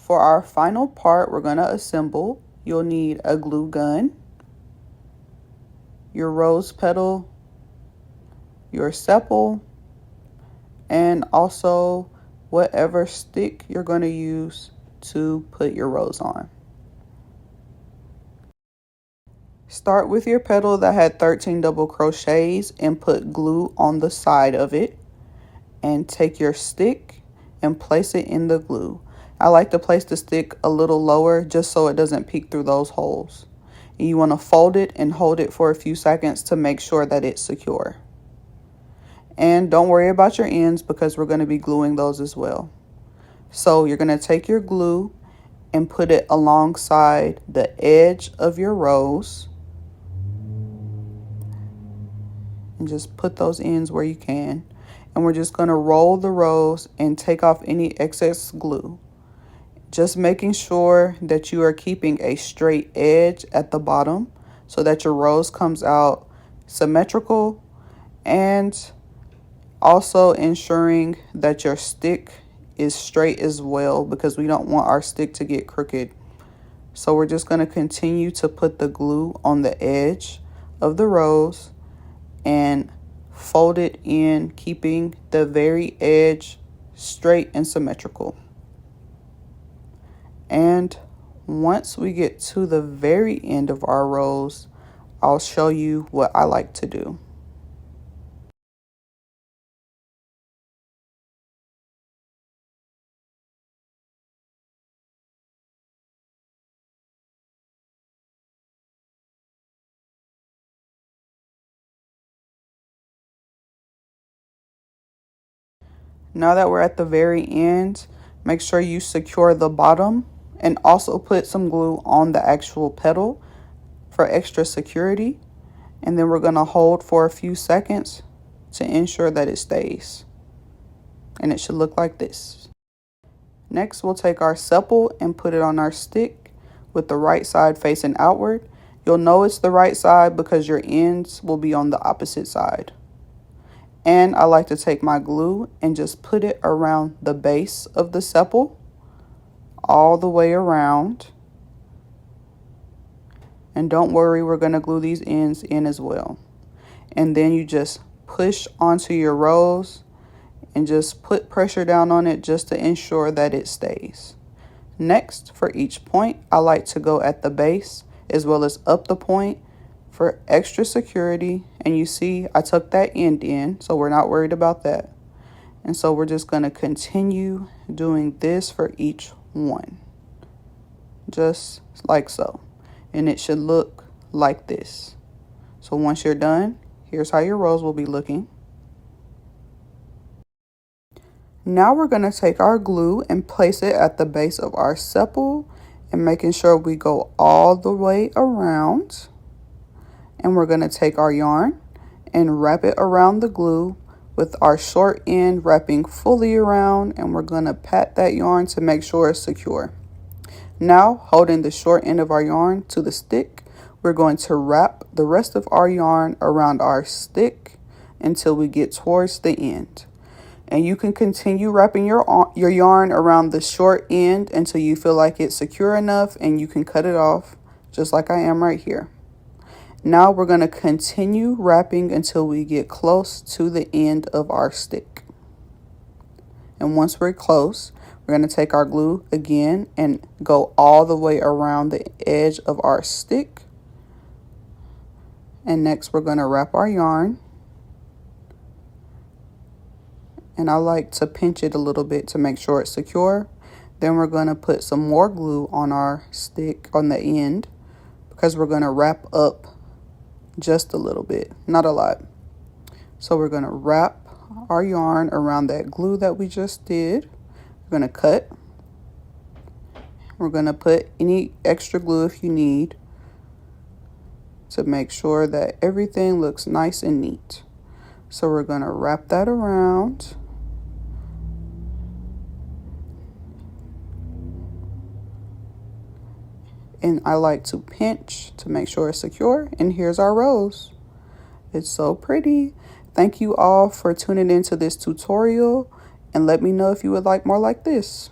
For our final part we're going to assemble, you'll need a glue gun, your rose petal, your sepal, and also whatever stick you're going to use to put your rose on. Start with your petal that had 13 double crochets and put glue on the side of it, and take your stick and place it in the glue. I like to place the stick a little lower just so it doesn't peek through those holes. And you want to fold it and hold it for a few seconds to make sure that it's secure. And don't worry about your ends because we're going to be gluing those as well. So you're going to take your glue and put it alongside the edge of your rose. And just put those ends where you can. And we're just going to roll the rose and take off any excess glue. Just making sure that you are keeping a straight edge at the bottom so that your rose comes out symmetrical, and also ensuring that your stick is straight as well because we don't want our stick to get crooked. So we're just going to continue to put the glue on the edge of the rose and fold it in, keeping the very edge straight and symmetrical. And once we get to the very end of our rose, I'll show you what I like to do. Now that we're at the very end, make sure you secure the bottom and also put some glue on the actual petal for extra security. And then we're going to hold for a few seconds to ensure that it stays. And it should look like this. Next, we'll take our sepal and put it on our stick with the right side facing outward. You'll know it's the right side because your ends will be on the opposite side. And I like to take my glue and just put it around the base of the sepal, all the way around. And don't worry, we're going to glue these ends in as well. And then you just push onto your rose and just put pressure down on it just to ensure that it stays. Next, for each point, I like to go at the base as well as up the point for extra security. And you see I tucked that end in, so we're not worried about that. And so we're just going to continue doing this for each one, just like so. And it should look like this. So once you're done, here's how your rose will be looking. Now we're going to take our glue and place it at the base of our sepal, and making sure we go all the way around. And we're going to take our yarn and wrap it around the glue with our short end wrapping fully around, and we're going to pat that yarn to make sure it's secure. Now, holding the short end of our yarn to the stick, we're going to wrap the rest of our yarn around our stick until we get towards the end. And you can continue wrapping your yarn around the short end until you feel like it's secure enough, and you can cut it off just like I am right here. Now we're going to continue wrapping until we get close to the end of our stick. And once we're close, we're going to take our glue again and go all the way around the edge of our stick. And next we're going to wrap our yarn. And I like to pinch it a little bit to make sure it's secure. Then we're going to put some more glue on our stick on the end because we're going to wrap up just a little bit, not a lot. So we're going to wrap our yarn around that glue that we just did. We're going to cut. We're going to put any extra glue if you need to make sure that everything looks nice and neat. So we're going to wrap that around. And I like to pinch to make sure it's secure. And here's our rose. It's so pretty. Thank you all for tuning into this tutorial, and let me know if you would like more like this.